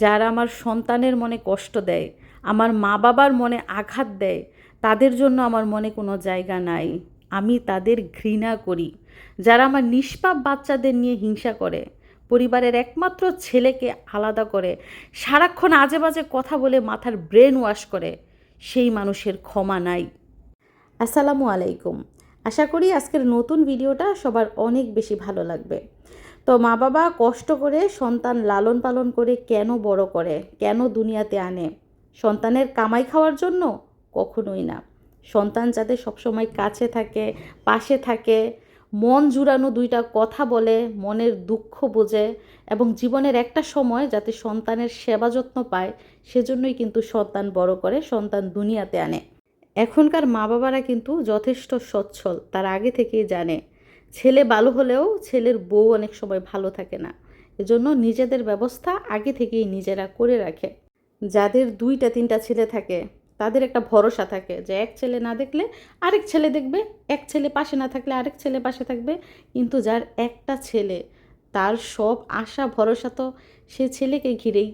যারা আমার সন্তানের মনে কষ্ট দেয়, আমার মা বাবার মনে আঘাত দেয়, তাদের জন্য আমার মনে কোনো জায়গা নাই। আমি তাদের ঘৃণা করি। যারা আমার নিষ্পাপ বাচ্চাদের নিয়ে হিংসা করে, পরিবারের একমাত্র ছেলেকে আলাদা করে, সারাক্ষণ আজে বাজে কথা বলে মাথার ব্রেন ওয়াশ করে, সেই মানুষের ক্ষমা নাই। আসসালামু আলাইকুম। আশা করি আজকের নতুন ভিডিওটা সবার অনেক বেশি ভালো লাগবে। তো মা বাবা কষ্ট করে সন্তান লালন পালন করে কেন বড় করে, কেন দুনিয়াতে আনে? সন্তানের কামাই খাওয়ার জন্য? কখনোই না। সন্তান যাতে সবসময় কাছে থাকে, পাশে থাকে, মন জুড়ানো দুইটা কথা বলে, মনের দুঃখ বোঝে এবং জীবনের একটা সময় যাতে সন্তানের সেবা যত্ন পায়, সেজন্যই কিন্তু সন্তান বড় করে, সন্তান দুনিয়াতে আনে। এখনকার মা বাবারা কিন্তু যথেষ্ট সচ্ছল, তার আগে থেকেই জানে ছেলে ভালো হলেও ছেলের বউ অনেক সময় ভালো থাকে না। এজন্য নিজেদের ব্যবস্থা আগে থেকেই নিজেরা করে রাখে। যাদের 2-3টা ছেলে থাকে তাদের একটা ভরসা থাকে যে এক ছেলে না দেখলে আরেক ছেলে দেখবে, এক ছেলে পাশে না থাকলে আরেক ছেলে পাশে থাকবে। কিন্তু যার একটা ছেলে, তার সব আশা ভরসা তো সে ছেলেকে ঘিরেই।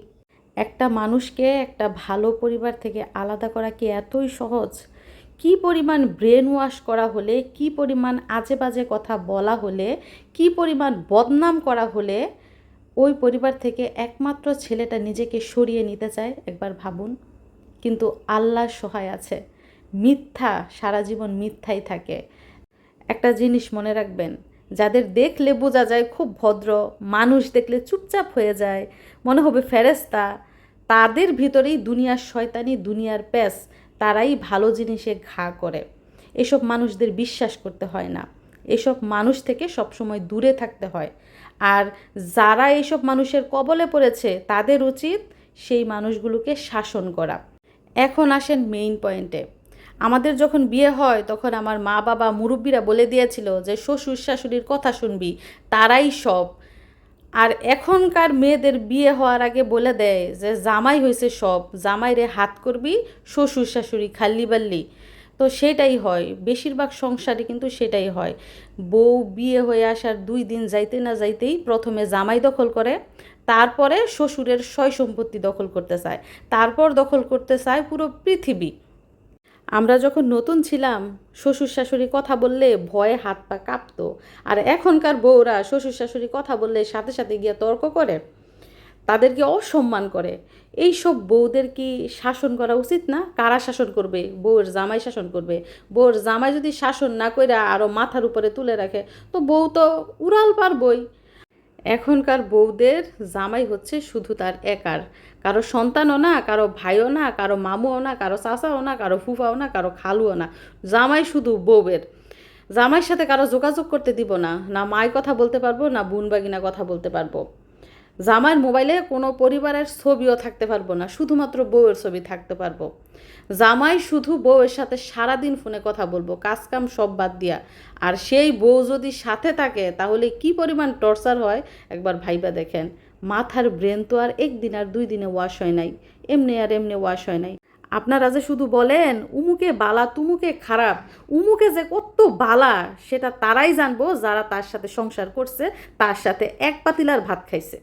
একটা মানুষকে একটা ভালো পরিবার থেকে আলাদা করা কি এতই সহজ? কি পরিমাণ ব্রেন ওয়াশ করা হলে, কি পরিমাণ আজে বাজে কথা বলা হলে, কি পরিমাণ বদনাম করা হলে ওই পরিবার থেকে একমাত্র ছেলেটা নিজেকে সরিয়ে নিতে চায়, একবার ভাবুন। কিন্তু আল্লাহ সহায় আছে, মিথ্যা সারা জীবন মিথ্যাই থাকে। একটা জিনিস মনে রাখবেন, যাদের দেখলে বোঝা যায় খুব ভদ্র, মানুষ দেখলে চুপচাপ হয়ে যায়, মনে হবে ফেরেশতা, তাদের ভিতরেই দুনিয়ার শয়তানি, দুনিয়ার প্যাস, তারাই ভালো জিনিসে ঘা করে। এসব মানুষদের বিশ্বাস করতে হয় না, এসব মানুষ থেকে সবসময় দূরে থাকতে হয়। আর যারা এইসব মানুষের কবলে পড়েছে তাদের উচিত সেই মানুষগুলোকে শাসন করা। এখন আসেন মেইন পয়েন্টে। আমাদের যখন বিয়ে হয় তখন আমার মা বাবা মুরব্বীরা বলে দিয়েছিল যে শ্বশুর শাশুড়ির কথা শুনবি, তারাই সব। আর এখনকার মেয়েদের বিয়ে হওয়ার আগে বলে দেয় যে জামাই হয়েছে সব, জামাইরে হাত করবি, শ্বশুর শাশুড়ি খাল্লি বাল্লি। তো সেটাই হয়, বেশিরভাগ সংসারে কিন্তু সেটাই হয়। বউ বিয়ে হয়ে আসার 2 দিন যাইতে না যাইতেই প্রথমে জামাই দখল করে, তারপরে শ্বশুরের সয় সম্পত্তি দখল করতে চায়, তারপর দখল করতে চায় পুরো পৃথিবী। আমরা যখন নতুন ছিলাম, শ্বশুর শাশুড়ি কথা বললে ভয়ে হাত পা কাঁপতো। আর এখনকার বউরা শ্বশুর শাশুড়ি কথা বললে সাথে সাথে গিয়ে তর্ক করে, তাদেরকে অসম্মান করে। এই সব বউদের কি শাসন করা উচিত না? কারা শাসন করবে? বউয়ের জামাই শাসন করবে। বউয়ের জামাই যদি শাসন না করে আরও মাথার উপরে তুলে রাখে, তো বউ তো উড়াল পারবই। এখনকার বউদের জামাই হচ্ছে শুধু তার একার, কারো সন্তানও না, কারো ভাইও না, কারো মামুও না, কারো চাচাও না, কারো ফুফাও না, কারো খালুও না। জামাই শুধু বউয়ের। জামাইয়ের সাথে কারো যোগাযোগ করতে দিব না, না মায় কথা বলতে পারবো, না বোন বাগিনা কথা বলতে পারবো। জামাইয়ের মোবাইলে কোনো পরিবারের ছবিও থাকতে পারবো না, শুধুমাত্র বউয়ের ছবি থাকতে পারবো। জামাই শুধু বউয়ের সাথে সারাদিন ফোনে কথা বলবো, কাজ কাম সব বাদ দিয়া। আর সেই বউ যদি সাথে থাকে তাহলে কি পরিমাণ টর্চার হয় একবার ভাইবা দেখেন। মাথার ব্রেন তো আর 1 দিন আর 2 দিনে ওয়াশ হয় নাই, এমনি আর এমনি ওয়াশ হয় নাই। আপনারা যে শুধু বলেন উমুকে বালা তুমুকে খারাপ, উমুকে যে কত বালা সেটা তারাই জানবো যারা তার সাথে সংসার করছে, তার সাথে এক পাতিলার ভাত খাইছে।